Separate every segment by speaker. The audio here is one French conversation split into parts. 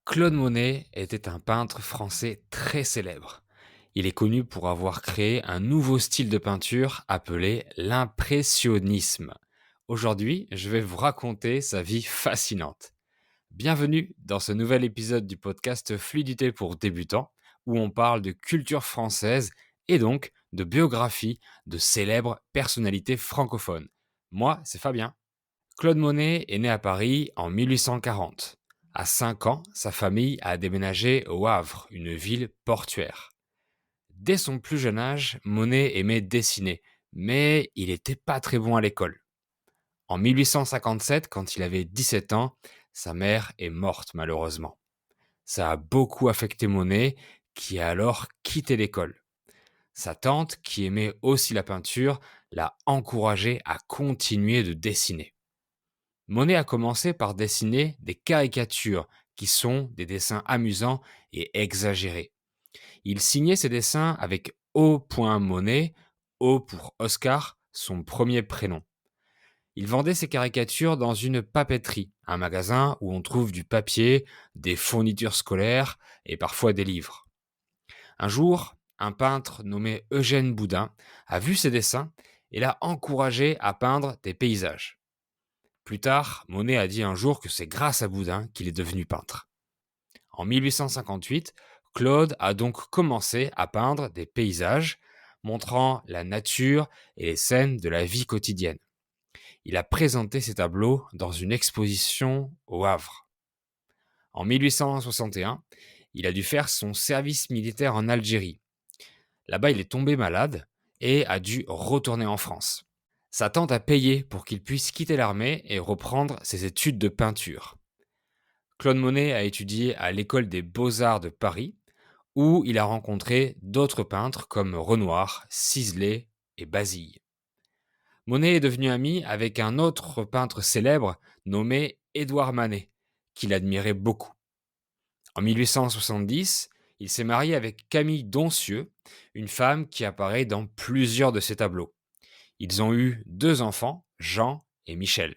Speaker 1: Claude Monet était un peintre français très célèbre. Il est connu pour avoir créé un nouveau style de peinture appelé l'impressionnisme. Aujourd'hui, je vais vous raconter sa vie fascinante. Bienvenue dans ce nouvel épisode du podcast Fluidité pour débutants, où on parle de culture française et donc de biographie de célèbres personnalités francophones. Moi, c'est Fabien. Claude Monet est né à Paris en 1840. À 5 ans, sa famille a déménagé au Havre, une ville portuaire. Dès son plus jeune âge, Monet aimait dessiner, mais il n'était pas très bon à l'école. En 1857, quand il avait 17 ans, sa mère est morte malheureusement. Ça a beaucoup affecté Monet, qui a alors quitté l'école. Sa tante, qui aimait aussi la peinture, l'a encouragé à continuer de dessiner. Monet a commencé par dessiner des caricatures, qui sont des dessins amusants et exagérés. Il signait ses dessins avec O. Monet, O pour Oscar, son premier prénom. Il vendait ses caricatures dans une papeterie, un magasin où on trouve du papier, des fournitures scolaires et parfois des livres. Un jour, un peintre nommé Eugène Boudin a vu ses dessins et l'a encouragé à peindre des paysages. Plus tard, Monet a dit un jour que c'est grâce à Boudin qu'il est devenu peintre. En 1858, Claude a donc commencé à peindre des paysages, montrant la nature et les scènes de la vie quotidienne. Il a présenté ses tableaux dans une exposition au Havre. En 1861, il a dû faire son service militaire en Algérie. Là-bas, il est tombé malade et a dû retourner en France. Sa tante a payé pour qu'il puisse quitter l'armée et reprendre ses études de peinture. Claude Monet a étudié à l'école des beaux-arts de Paris, où il a rencontré d'autres peintres comme Renoir, Sisley et Basile. Monet est devenu ami avec un autre peintre célèbre nommé Édouard Manet, qu'il admirait beaucoup. En 1870, il s'est marié avec Camille Doncieux, une femme qui apparaît dans plusieurs de ses tableaux. Ils ont eu 2 enfants, Jean et Michel.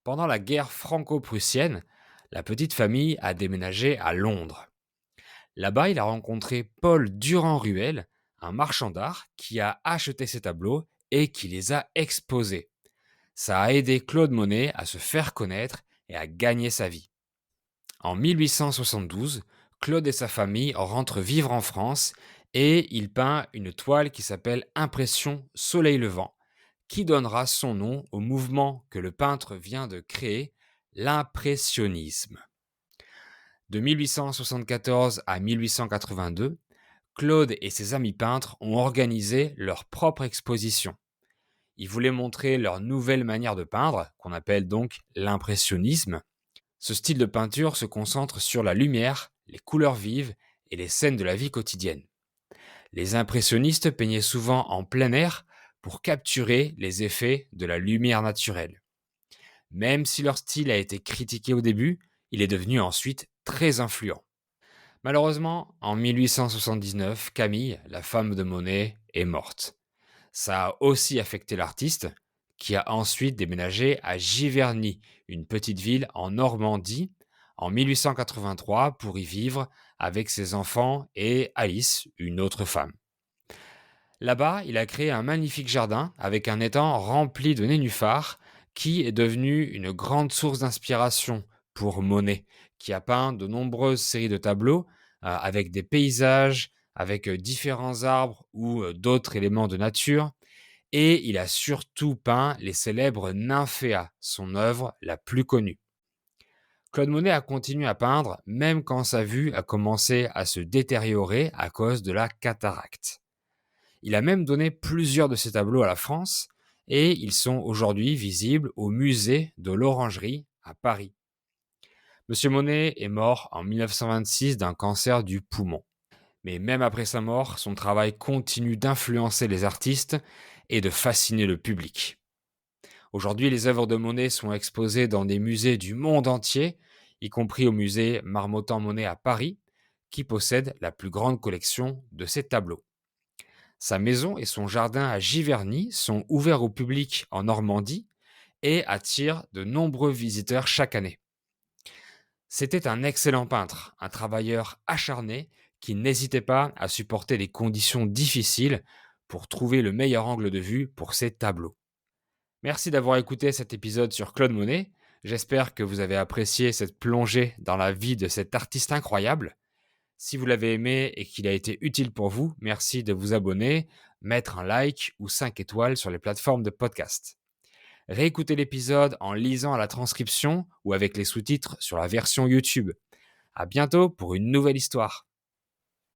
Speaker 1: Pendant la guerre franco-prussienne, la petite famille a déménagé à Londres. Là-bas, il a rencontré Paul Durand-Ruel, un marchand d'art qui a acheté ses tableaux et qui les a exposés. Ça a aidé Claude Monet à se faire connaître et à gagner sa vie. En 1872, Claude et sa famille rentrent vivre en France et il peint une toile qui s'appelle Impression Soleil Levant, qui donnera son nom au mouvement que le peintre vient de créer, l'impressionnisme. De 1874 à 1882, Claude et ses amis peintres ont organisé leur propre exposition. Ils voulaient montrer leur nouvelle manière de peindre, qu'on appelle donc l'impressionnisme. Ce style de peinture se concentre sur la lumière, les couleurs vives et les scènes de la vie quotidienne. Les impressionnistes peignaient souvent en plein air pour capturer les effets de la lumière naturelle. Même si leur style a été critiqué au début, il est devenu ensuite très influent. Malheureusement, en 1879, Camille, la femme de Monet, est morte. Ça a aussi affecté l'artiste, qui a ensuite déménagé à Giverny, une petite ville en Normandie, en 1883 pour y vivre avec ses enfants et Alice, une autre femme. Là-bas, il a créé un magnifique jardin avec un étang rempli de nénuphars qui est devenu une grande source d'inspiration pour Monet, qui a peint de nombreuses séries de tableaux avec des paysages, avec différents arbres ou d'autres éléments de nature. Et il a surtout peint les célèbres nymphéas, son œuvre la plus connue. Claude Monet a continué à peindre même quand sa vue a commencé à se détériorer à cause de la cataracte. Il a même donné plusieurs de ses tableaux à la France et ils sont aujourd'hui visibles au musée de l'Orangerie à Paris. Monsieur Monet est mort en 1926 d'un cancer du poumon. Mais même après sa mort, son travail continue d'influencer les artistes et de fasciner le public. Aujourd'hui, les œuvres de Monet sont exposées dans des musées du monde entier, y compris au musée Marmottan-Monet à Paris, qui possède la plus grande collection de ses tableaux. Sa maison et son jardin à Giverny sont ouverts au public en Normandie et attirent de nombreux visiteurs chaque année. C'était un excellent peintre, un travailleur acharné qui n'hésitait pas à supporter des conditions difficiles pour trouver le meilleur angle de vue pour ses tableaux. Merci d'avoir écouté cet épisode sur Claude Monet. J'espère que vous avez apprécié cette plongée dans la vie de cet artiste incroyable. Si vous l'avez aimé et qu'il a été utile pour vous, merci de vous abonner, mettre un like ou 5 étoiles sur les plateformes de podcast. Réécoutez l'épisode en lisant à la transcription ou avec les sous-titres sur la version YouTube. À bientôt pour une nouvelle histoire.